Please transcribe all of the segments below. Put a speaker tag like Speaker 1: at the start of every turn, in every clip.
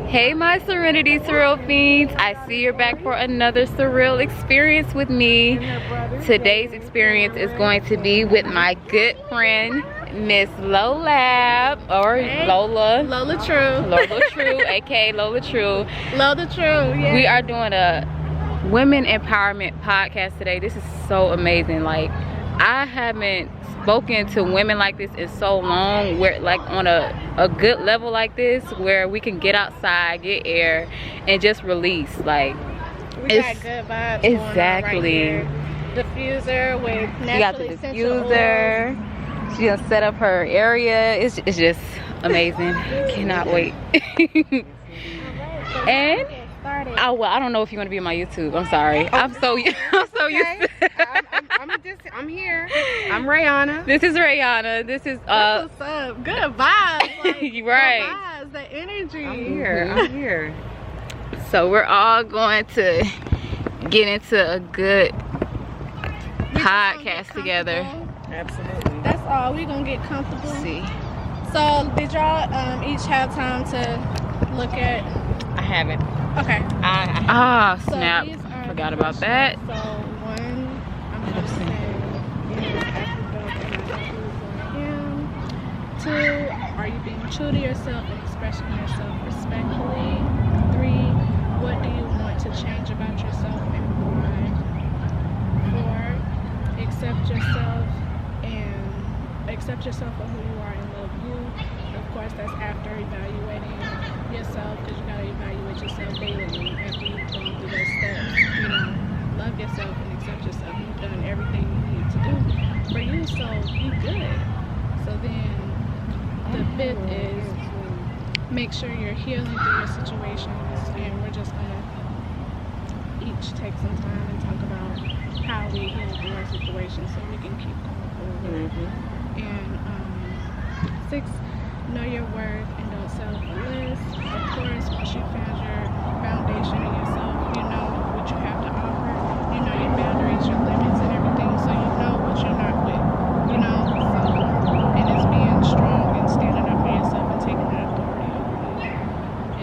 Speaker 1: Hey my Serenity Surreal fiends, I see you're back for another surreal experience with me. Today's experience is going to be with my good friend Miss l0latru, or l0latru, aka l0latru.
Speaker 2: l0latru, yeah.
Speaker 1: We are doing a women empowerment podcast today. This is so amazing. Like, I haven't spoken to women like this in so long. We're like on a good level like this where we can get outside, get air, and just release. Like,
Speaker 2: we got good vibes.
Speaker 1: Exactly.
Speaker 2: Going on right here. Diffuser with naturally
Speaker 1: she got the diffuser. She's gonna set up her area. It's just amazing. Cannot wait. And oh well, I don't know if you want to be on my YouTube. I'm sorry. I'm so used to
Speaker 2: I'm here. I'm RaAnaa.
Speaker 1: This is RaAnaa. This is
Speaker 2: what's up? Good vibes. Like,
Speaker 1: right.
Speaker 2: The vibes, the energy.
Speaker 1: I'm here. So we're all going to get into a good podcast together.
Speaker 2: Absolutely. That's all. We're gonna get comfortable.
Speaker 1: See.
Speaker 2: So did y'all each have time to look at?
Speaker 3: I haven't.
Speaker 2: Okay.
Speaker 1: Snap.
Speaker 2: So
Speaker 1: forgot about that.
Speaker 2: So one, I'm gonna say, two, are you being true to yourself and expressing yourself respectfully? Three, what do you want to change about yourself and why? Four, accept yourself for who you are and love you. Of course, that's after evaluating yourself, because you gotta evaluate yourself daily after you've gone through those steps. You know, love yourself and accept yourself. You've done everything you need to do for you, so you good. So then the fifth is make sure you're healing through your situations, and we're just gonna each take some time and talk about how we heal through our situations so we can keep going forward. And six, know your worth and don't settle for less. Of course, once you found your foundation in yourself, you know what you have to offer. You know your boundaries, your limits, and everything. So you know what you're not with. You know, and it's being strong and standing up for yourself and taking that authority over you.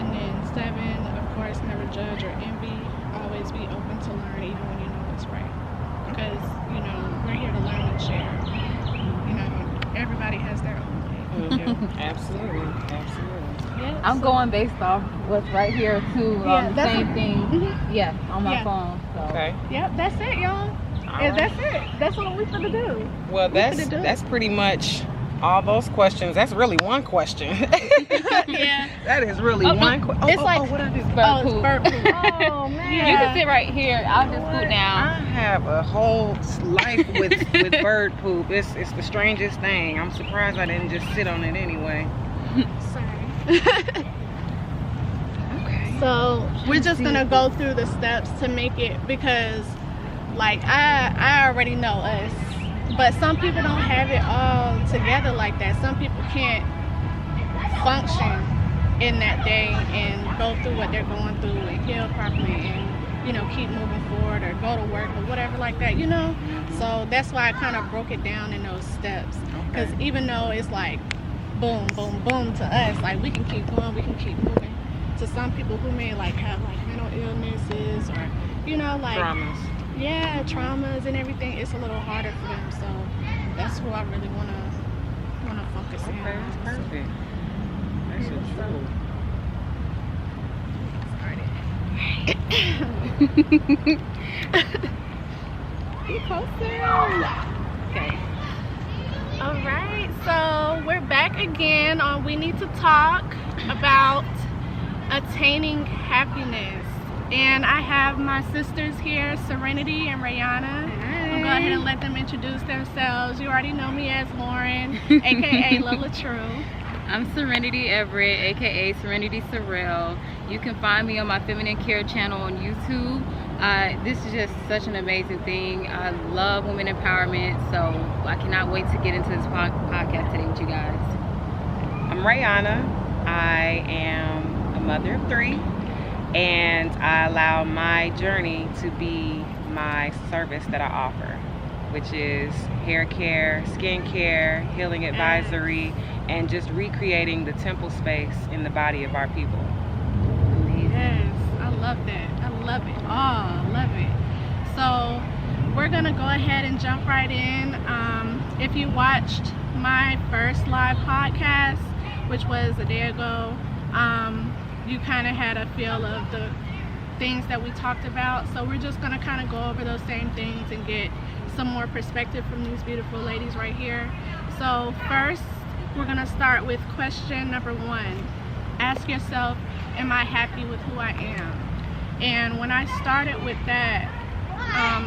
Speaker 2: And then seven, of course, never judge or envy. Always be open to learn, even when you know it's right. Because you know we're here to learn and share. You know, everybody has their own.
Speaker 3: Absolutely.
Speaker 2: Yeah,
Speaker 1: I'm going based off what's right here too.
Speaker 2: Yeah,
Speaker 1: the same thing. Yeah, on my phone. So.
Speaker 3: Okay.
Speaker 2: Yep, that's it, y'all. And that's it. That's what we're gonna do.
Speaker 3: Well, that's pretty much all those questions. That's really one question.
Speaker 2: Yeah.
Speaker 3: That is really one question.
Speaker 2: It's like
Speaker 3: what I do?
Speaker 2: bird poop. Oh man.
Speaker 1: You can sit right here. I'll just scoot down.
Speaker 3: I have a whole life with bird poop. It's the strangest thing. I'm surprised I didn't just sit on it anyway.
Speaker 2: Sorry.
Speaker 1: Okay.
Speaker 2: So we're just gonna go through the steps to make it, because like I already know us, but some people don't have it all together like that. Some people can't function in that day and go through what they're going through and heal properly and, you know, keep moving forward or go to work or whatever like that, you know. So that's why I kind of broke it down in those steps, because even though it's like boom boom boom to us, like we can keep going, we can keep moving, to some people who may like have like mental illnesses or, you know, like traumas and everything, it's a little harder for them. So that's who I really want to focus on.
Speaker 3: That's perfect. That's true.
Speaker 2: Be closer.
Speaker 1: Okay.
Speaker 2: All right, so we're back again on We Need to Talk about attaining happiness. And I have my sisters here, Serenity and RaAnaa. I'll go ahead and let them introduce themselves. You already know me as Lauren, aka l0latru.
Speaker 1: I'm Serenity Everett, aka Serenity Surreal. You can find me on my feminine care channel on YouTube. This is just such an amazing thing. I love women empowerment, so I cannot wait to get into this podcast today with you guys.
Speaker 3: I'm RaAnaa. I am a mother of 3, and I allow my journey to be my service that I offer, which is hair care, skin care, healing advisory, and just recreating the temple space in the body of our people.
Speaker 2: Yes, I love that. I love it. Oh, I love it. So we're gonna go ahead and jump right in. If you watched my first live podcast, which was a day ago, you kind of had a feel of the things that we talked about. So we're just gonna kind of go over those same things and get some more perspective from these beautiful ladies right here. So first, we're gonna start with question number 1. Ask yourself, am I happy with who I am? And when I started with that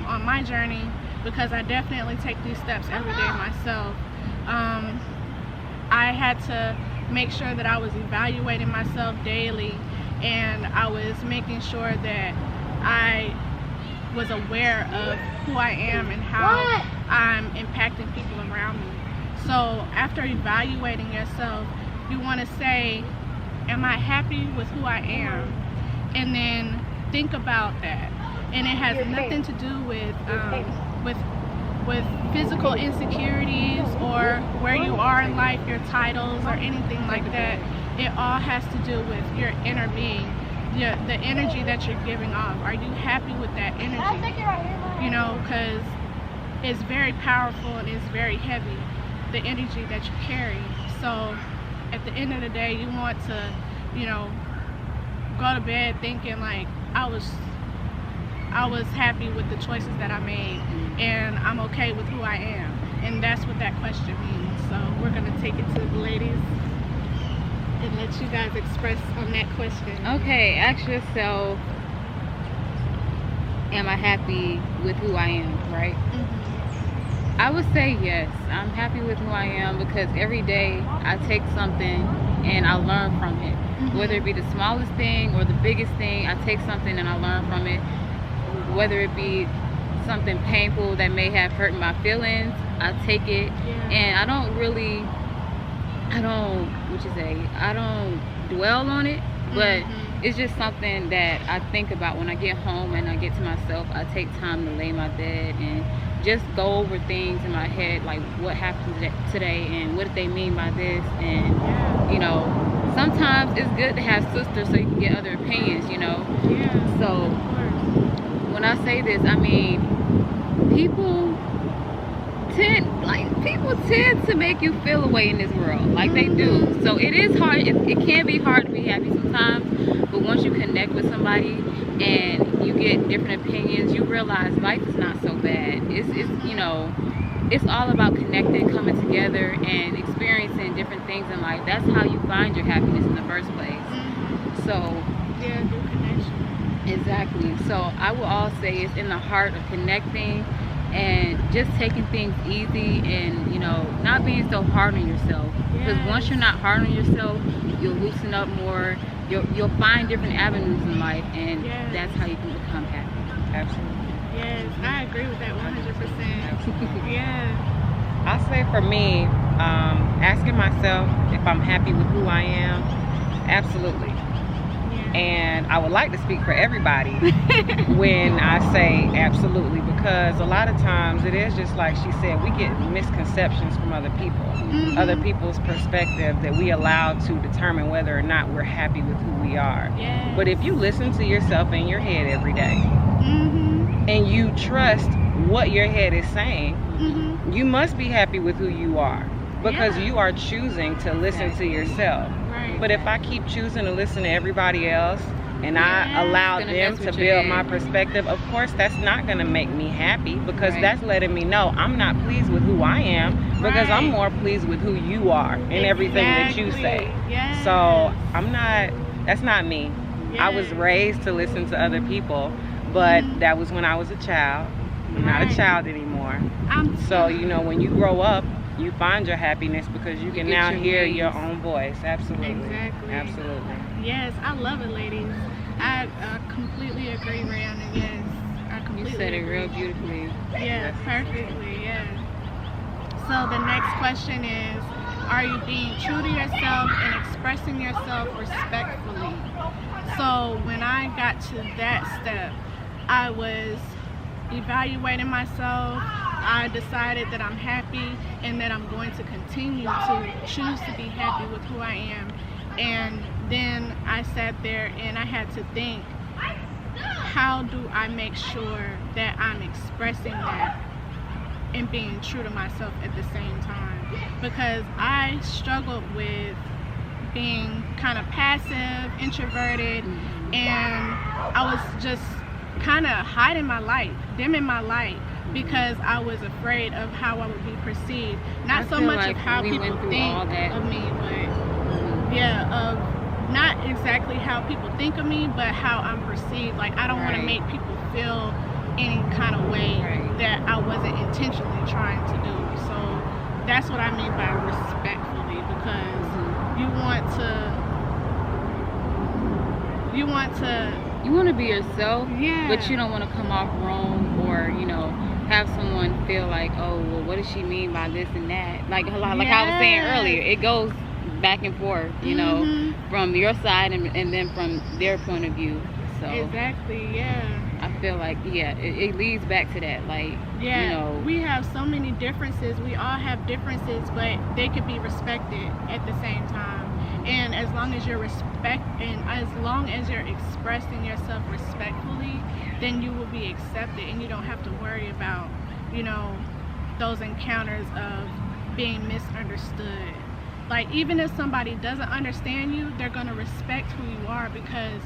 Speaker 2: on my journey, because I definitely take these steps every day myself, I had to make sure that I was evaluating myself daily, and I was making sure that I was aware of who I am and how I'm impacting people around me. So after evaluating yourself, you want to say, am I happy with who I am? And then think about that. And it has nothing to do with physical insecurities or where you are in life, your titles or anything like that. It all has to do with your inner being, the energy that you're giving off. Are you happy with that energy? You know, because it's very powerful and it's very heavy, the energy that you carry. So at the end of the day, you want to, you know, go to bed thinking like, I was happy with the choices that I made, and I'm okay with who I am. And that's what that question means. So we're gonna take it to the ladies and let you guys express on that question.
Speaker 1: Okay, ask yourself, am I happy with who I am, right? I would say yes, I'm happy with who I am, because every day I take something and I learn from it. Whether it be the smallest thing or the biggest thing, I take something and I learn from it. Whether it be something painful that may have hurt my feelings, I take it. And I don't dwell on it, but it's just something that I think about when I get home and I get to myself. I take time to lay in my bed and just go over things in my head, like what happened today and what did they mean by this. And you know, sometimes it's good to have sisters so you can get other opinions, you know. So when I say this, I mean people tend to make you feel a way in this world, like they do. So it is hard, it can be hard to be happy sometimes, but once you connect with somebody and you get different opinions, you realize life is not so bad. It's you know, it's all about connecting, coming together and experiencing different things in life. That's how you find your happiness in the first place. So
Speaker 2: through connection.
Speaker 1: Exactly. So I will all say it's in the heart of connecting and just taking things easy, and you know, not being so hard on yourself. Because once you're not hard on yourself, you'll loosen up more. You'll find different avenues in life, and that's how you can become happy.
Speaker 3: Absolutely.
Speaker 2: Yes, I agree with that 100%. Yeah.
Speaker 3: I say for me, asking myself if I'm happy with who I am, absolutely. And I would like to speak for everybody when I say absolutely, because a lot of times it is just like she said, we get misconceptions from other people, other people's perspective that we allow to determine whether or not we're happy with who we are. But if you listen to yourself in your head every day and you trust what your head is saying, you must be happy with who you are, because you are choosing to listen to yourself. But if I keep choosing to listen to everybody else and I allow them to build my perspective, of course that's not going to make me happy, because that's letting me know I'm not pleased with who I am, because I'm more pleased with who you are and everything that you say. So I'm not, that's not me. I was raised to listen to other people, but that was when I was a child. I'm not a child anymore. So you know, when you grow up, you find your happiness because you can now hear your own voice. Absolutely.
Speaker 2: Exactly.
Speaker 3: Absolutely.
Speaker 2: Yes, I love it, ladies. I completely agree, RaAnaa. Yes, I completely
Speaker 1: You said it
Speaker 2: agree.
Speaker 1: real beautifully.
Speaker 2: Yeah, perfectly. Yeah. So the next question is, are you being true to yourself and expressing yourself respectfully? So when I got to that step, I was evaluating myself. I decided that I'm happy and that I'm going to continue to choose to be happy with who I am. And then I sat there and I had to think, how do I make sure that I'm expressing that and being true to myself at the same time? Because I struggled with being kind of passive, introverted, and I was just kind of hiding my light, dimming my light, because I was afraid of how I would be perceived. Not so much of how people think of me, but yeah, of not exactly how people think of me, but how I'm perceived. Like, I don't want to make people feel any kind of way that I wasn't intentionally trying to do. So that's what I mean by respectfully, because you want to be yourself,
Speaker 1: but you don't want to come off wrong, or have someone feel like, oh, well, what does she mean by this and that? Like I was saying earlier, it goes back and forth, from your side and then from their point of view. So
Speaker 2: exactly,
Speaker 1: I feel like it leads back to that, like
Speaker 2: we have so many differences. We all have differences, but they could be respected at the same time. And as long as you're expressing yourself respectfully, then you will be accepted, and you don't have to worry about those encounters of being misunderstood. Like, even if somebody doesn't understand you, they're going to respect who you are, because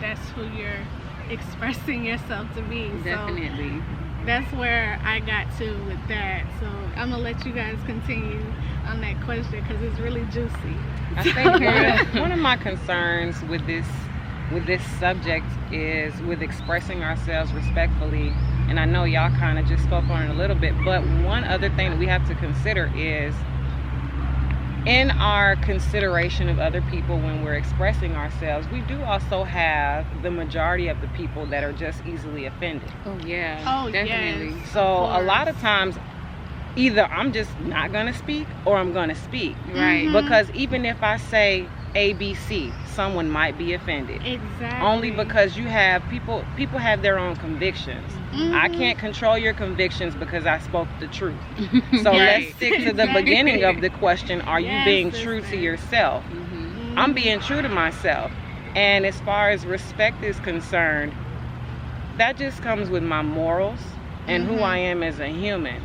Speaker 2: that's who you're expressing yourself to be.
Speaker 1: Definitely.
Speaker 2: So that's where I got to with that. So I'm gonna let you guys continue on that question, because it's really juicy.
Speaker 3: I think one of my concerns with this subject is with expressing ourselves respectfully, and I know y'all kind of just spoke on it a little bit, but one other thing that we have to consider is, in our consideration of other people when we're expressing ourselves, we do also have the majority of the people that are just easily offended.
Speaker 1: Oh yeah, definitely.
Speaker 2: Yes,
Speaker 3: so a lot of times, either I'm just not gonna speak or I'm gonna speak.
Speaker 1: Right.
Speaker 3: Because even if I say ABC, someone might be offended.
Speaker 2: Exactly.
Speaker 3: Only because you have people have their own convictions. I can't control your convictions because I spoke the truth. So let's stick to the beginning of the question. Are you being true to yourself? I'm being true to myself. And as far as respect is concerned, that just comes with my morals and who I am as a human.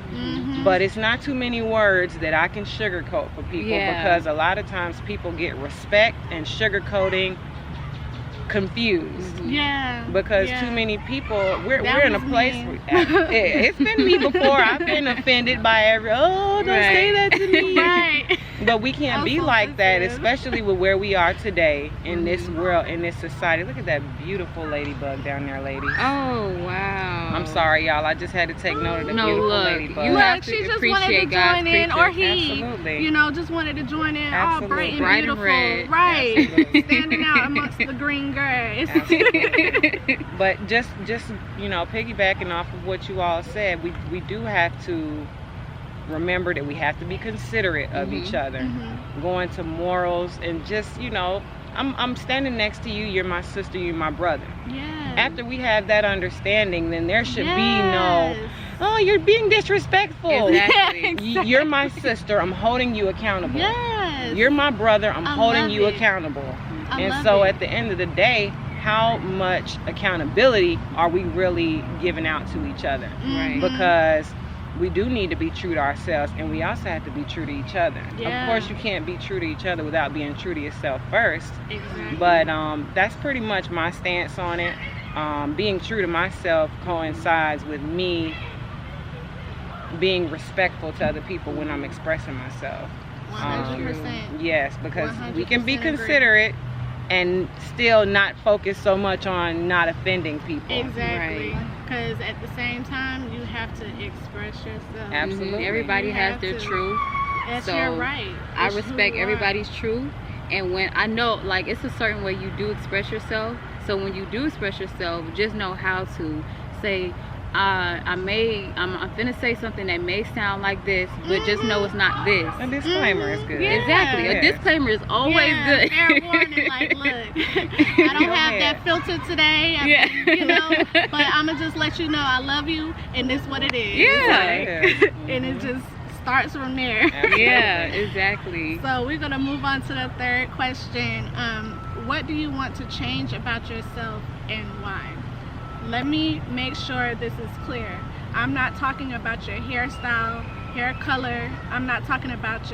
Speaker 3: But it's not too many words that I can sugarcoat for people, because a lot of times people get respect and sugarcoating confused. Because too many people, we're in a place it's been me before. I've been offended by don't say that to me. But we can't be like that, especially with where we are today in this world, in this society. Look at that beautiful ladybug down there, ladies.
Speaker 1: Oh wow.
Speaker 3: I'm sorry, y'all, I just had to take note of the beautiful ladybug.
Speaker 1: You have to
Speaker 2: she just
Speaker 1: appreciate
Speaker 2: wanted to
Speaker 1: God's
Speaker 2: join in,
Speaker 1: creature.
Speaker 2: or he
Speaker 3: Absolutely.
Speaker 2: just wanted to join in,
Speaker 3: Absolutely.
Speaker 2: all bright and
Speaker 1: Bright and
Speaker 2: beautiful,
Speaker 1: red.
Speaker 2: right? Standing out amongst the green grass.
Speaker 3: But just piggybacking off of what you all said, we do have to remember that we have to be considerate of each other, going to morals, and just I'm standing next to you, you're my sister, you're my brother. After we have that understanding, then there should be no, oh, you're being disrespectful.
Speaker 1: Exactly.
Speaker 3: You're my sister, I'm holding you accountable. You're my brother, I'm holding you accountable. And so at the end of the day, how much accountability are we really giving out to each other? Because we do need to be true to ourselves, and we also have to be true to each other. Of course, you can't be true to each other without being true to yourself first. But that's pretty much my stance on it. Being true to myself coincides with me being respectful to other people when I'm expressing myself.
Speaker 2: 100%.
Speaker 3: Yes, because we can be
Speaker 2: 100% agree.
Speaker 3: considerate and still not focus so much on not offending people.
Speaker 2: Exactly. Because at the same time, you have to express yourself.
Speaker 3: Absolutely.
Speaker 1: Everybody has their truth.
Speaker 2: That's
Speaker 1: So,
Speaker 2: your right.
Speaker 1: I
Speaker 2: It's who
Speaker 1: respect
Speaker 2: you are.
Speaker 1: everybody's truth, and when I know, like, it's a certain way you do express yourself. So when you do express yourself, just know how to say, I'm finna say something that may sound like this, but just know it's not this.
Speaker 3: A disclaimer is good.
Speaker 1: Exactly. A disclaimer is always good.
Speaker 2: Fair warning, like, look, I don't have that filter today. But I'm gonna just let you know I love you, and this what it is.
Speaker 1: Yeah.
Speaker 2: And it's just starts from there.
Speaker 1: Yeah, exactly.
Speaker 2: So we're gonna move on to the third question. What do you want to change about yourself and why? Let me make sure this is clear. I'm not talking about your hairstyle, hair color. I'm not talking about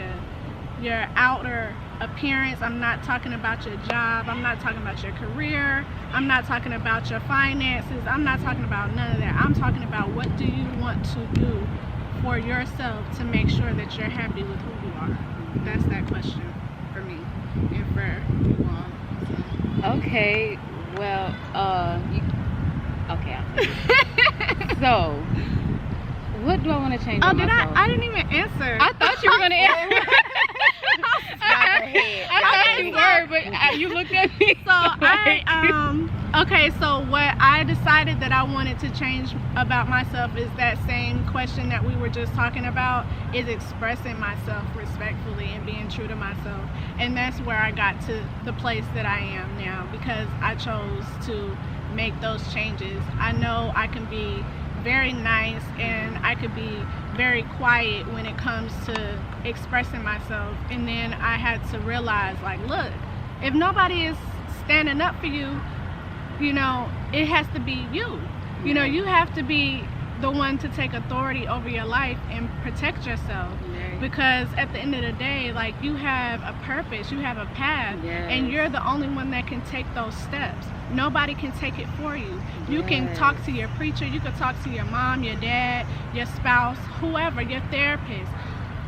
Speaker 2: your outer appearance. I'm not talking about your job. I'm not talking about your career. I'm not talking about your finances. I'm not talking about none of that. I'm talking about what do you want to do for yourself to make sure that you're happy with who you are. That's that question for me and for you all.
Speaker 1: Okay, well, okay. So, what do I want to change about myself?
Speaker 2: I didn't even answer.
Speaker 1: I thought you were going to answer. I thought you were, but you looked at me.
Speaker 2: So okay, so what I decided that I wanted to change about myself is that same question that we were just talking about, is expressing myself respectfully and being true to myself. And that's where I got to the place that I am now, because I chose to make those changes. I know I can be very nice and I could be very quiet when it comes to expressing myself, and then I had to realize, like, look, if nobody is standing up for you, you know, it has to be you. You know, you have to be the one to take authority over your life and protect yourself. Because at the end of the day, like, you have a purpose, you have a path, and you're the only one that can take those steps. Nobody can take it for you. You can talk to your preacher, you can talk to your mom, your dad, your spouse, whoever, your therapist.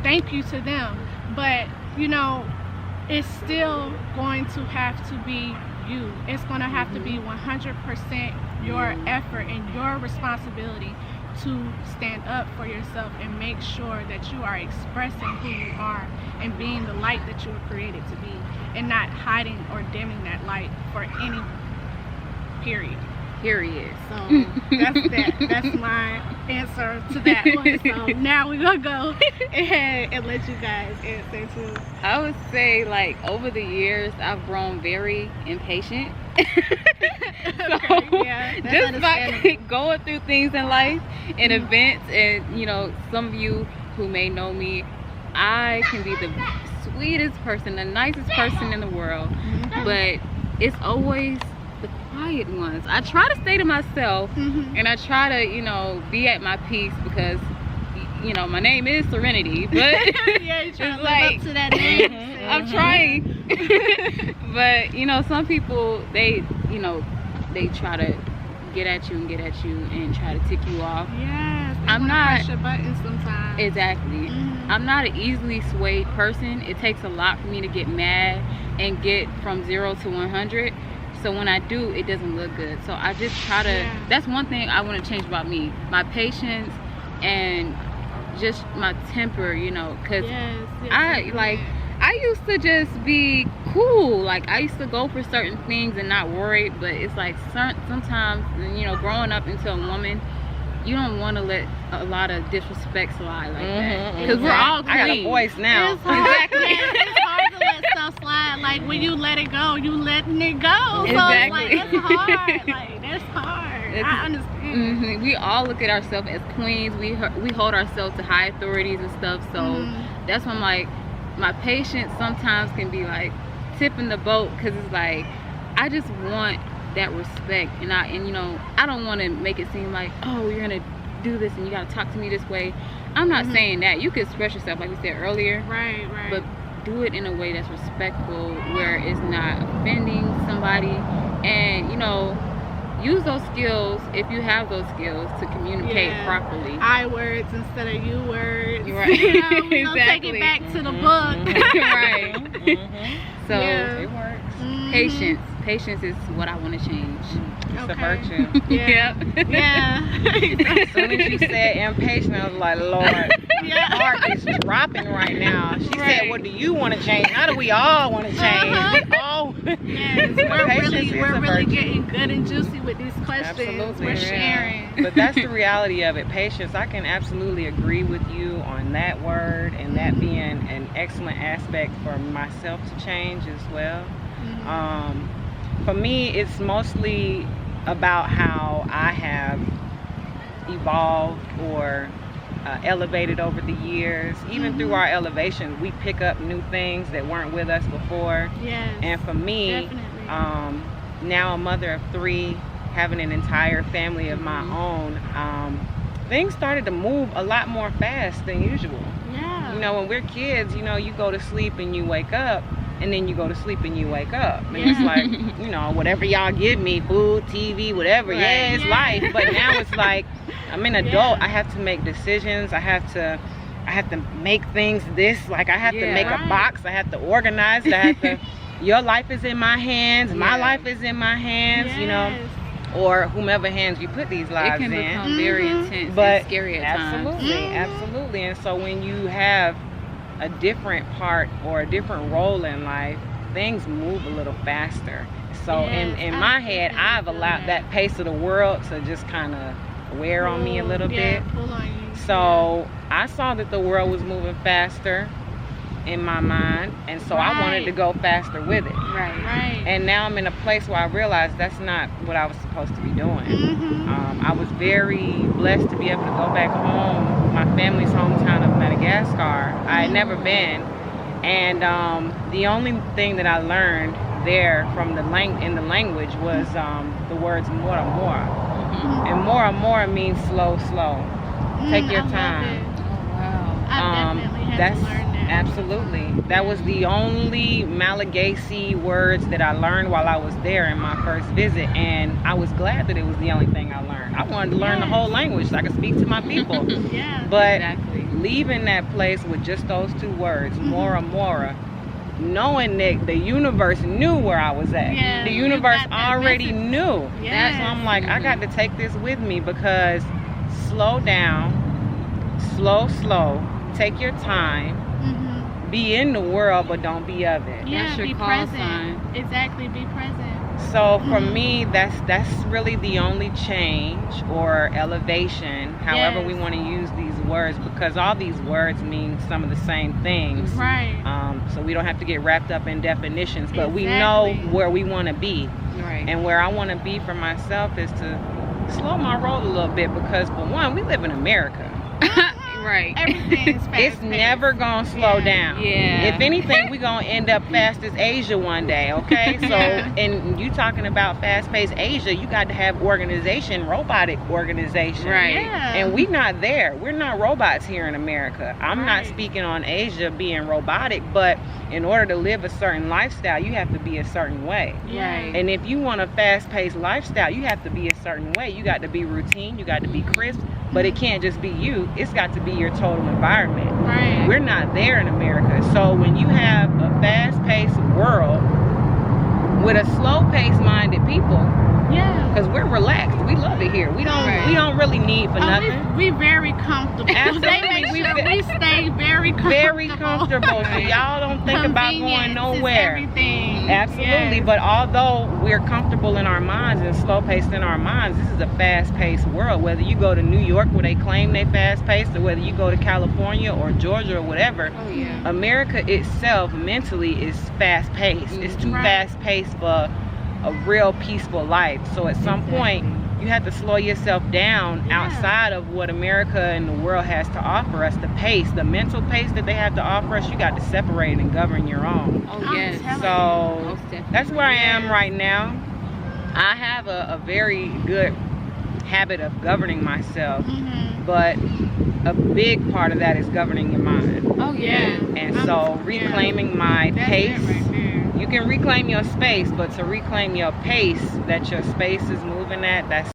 Speaker 2: Thank you to them. But, you know, it's still going to have to be you. It's going to have to be 100% your effort and your responsibility to stand up for yourself and make sure that you are expressing who you are and being the light that you were created to be, and not hiding or dimming that light for any period. So that's that. That's my answer to that one. So now we're gonna go ahead and let you guys answer too.
Speaker 1: I would say, like, over the years, I've grown very impatient. Just by going through things in life and events, and, you know, some of you who may know me, I can be the sweetest person, the nicest person in the world, but it's always the quiet ones. I try to stay to myself, and I try to, you know, be at my peace, because, you know, my name is Serenity, but
Speaker 2: yeah, you're trying to live up to that name.
Speaker 1: I'm trying. But, you know, some people, they, you know, they try to get at you and try to tick you off.
Speaker 2: Yes,
Speaker 1: I'm not
Speaker 2: push your buttons sometimes.
Speaker 1: Exactly. I'm not an easily swayed person. It takes a lot for me to get mad and get from 0 to 100. So when I do, it doesn't look good. So I just try to, that's one thing I want to change about me. My patience and just my temper, you know, because I used to just be cool. Like, I used to go for certain things and not worry, but it's like sometimes, you know, growing up into a woman, you don't want to let a lot of disrespect slide like that, because we're all queens.
Speaker 3: I got a voice now.
Speaker 2: It's hard, it's hard to let stuff slide. Like, when you let it go, you letting it go. So it's like, that's hard. Like, that's hard. I understand.
Speaker 1: We all look at ourselves as queens. We hold ourselves to high authorities and stuff. So that's when, like, my patience sometimes can be like tipping the boat, because it's like, I just want that respect, and you know, I don't want to make it seem like, oh, you're gonna do this and you gotta talk to me this way. I'm not saying that. You can express yourself like we said earlier,
Speaker 2: right,
Speaker 1: but do it in a way that's respectful, where it's not offending somebody, and, you know, use those skills, if you have those skills, to communicate properly.
Speaker 2: I words instead of you words.
Speaker 1: You're right.
Speaker 2: You know, we don't take it back to the book.
Speaker 1: Right. So
Speaker 3: it works.
Speaker 1: Patience is what I want to change.
Speaker 3: It's a virtue.
Speaker 2: Yeah.
Speaker 3: As soon as you said impatient, I was like, Lord, my heart is dropping right now. She said, what do you want to change? How do we all want to change? We all.
Speaker 2: Yes, we're really getting good and juicy with these questions.
Speaker 3: Absolutely.
Speaker 2: We're sharing.
Speaker 3: But that's the reality of it. Patience. I can absolutely agree with you on that word, and that being an excellent aspect for myself to change as well. For me, it's mostly about how I have evolved or elevated over the years. Even through our elevation, we pick up new things that weren't with us before.
Speaker 2: Yes.
Speaker 3: And for me,
Speaker 2: Definitely.
Speaker 3: now a mother of 3, having an entire family of my own, things started to move a lot more fast than usual.
Speaker 2: Yeah.
Speaker 3: You know, when we're kids, you know, you go to sleep and you wake up, and then you go to sleep and you wake up. And it's like, you know, whatever y'all give me, food, TV, whatever, yeah, it's life. But now it's like, I'm an adult. I have to make decisions. I have to make things this. Like, I have to make a box. I have to organize. I have to, your life is in my hands. My life is in my hands, you know. Or whomever hands you put these lives in.
Speaker 1: It can become very intense
Speaker 3: but
Speaker 1: and scary at times.
Speaker 3: Absolutely. And so when you have a different part or a different role in life, things move a little faster. So in my head, I've allowed that pace of the world to just kind of wear on me a little bit.
Speaker 2: Pull on you.
Speaker 3: So I saw that the world was moving faster in my mind, and so I wanted to go faster with it.
Speaker 2: Right.
Speaker 3: And now I'm in a place where I realize that's not what I was supposed to be doing. I was very blessed to be able to go back home, my family's hometown of Madagascar. I had never been, and the only thing that I learned there from in the language was the words mora mora. And mora mora means slow. Take your time.
Speaker 2: I definitely had to learn that.
Speaker 3: Absolutely. That was the only Malagasy words that I learned while I was there in my first visit, and I was glad that it was the only thing I learned. I wanted to learn the whole language so I could speak to my people. But leaving that place with just those 2 words, mora mora, knowing that the universe knew where I was at. The universe already knew. So I'm like, I got to take this with me, because slow down, slow, take your time. Be in the world, but don't be of it.
Speaker 2: Yeah, be present. Exactly, be present.
Speaker 3: So for me, that's really the only change or elevation, however we want to use these words, because all these words mean some of the same things. So we don't have to get wrapped up in definitions, but we know where we want to be. And where I want to be for myself is to slow my roll a little bit, because for one, we live in America.
Speaker 2: Everything's fast.
Speaker 3: It's never gonna slow down. If anything, we're gonna end up fast as Asia one day, okay? So, and you talking about fast-paced Asia, you got to have organization, robotic organization. And we not there. We're not robots here in America. I'm not speaking on Asia being robotic, but in order to live a certain lifestyle, you have to be a certain way. And if you want a fast-paced lifestyle, you have to be a certain way. You got to be routine, you got to be crisp, but it can't just be you. It's got to be your total environment. We're not there in America. So when you have a fast-paced world with a slow-paced minded people, because we're relaxed, we love it here. We don't really need for nothing.
Speaker 2: We very comfortable.
Speaker 3: Absolutely.
Speaker 2: We stay very comfortable.
Speaker 3: Very comfortable. So y'all don't think about going nowhere. Absolutely. But although we're comfortable in our minds and slow-paced in our minds, this is a fast-paced world. Whether you go to New York where they claim they fast-paced, or whether you go to California or Georgia or whatever, America itself mentally is fast-paced. It's too fast-paced for a real peaceful life. So at some point, you have to slow yourself down outside of what America and the world has to offer us. The pace, the mental pace that they have to offer us, you got to separate and govern your own. So that's where I am right now. I have a very good habit of governing myself, but a big part of that is governing your mind. And so reclaiming my pace. You can reclaim your space, but to reclaim your pace that your space is moving at, that's